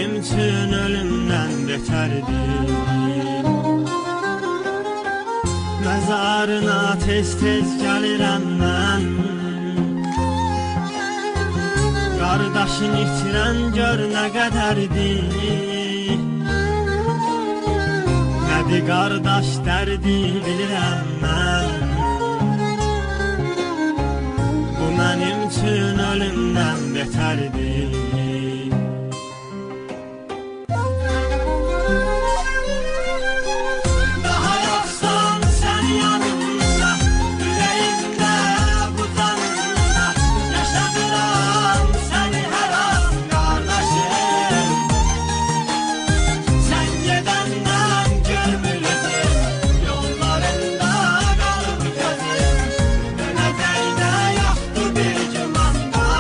mənim üçün ölümdən betərdir. Məzarına tez-tez gəlirəm mən, qardaşın itirən gör nə qədərdir. Nədir qardaş dərdi bilirəm mən, bu mənim üçün ölümdən betərdir.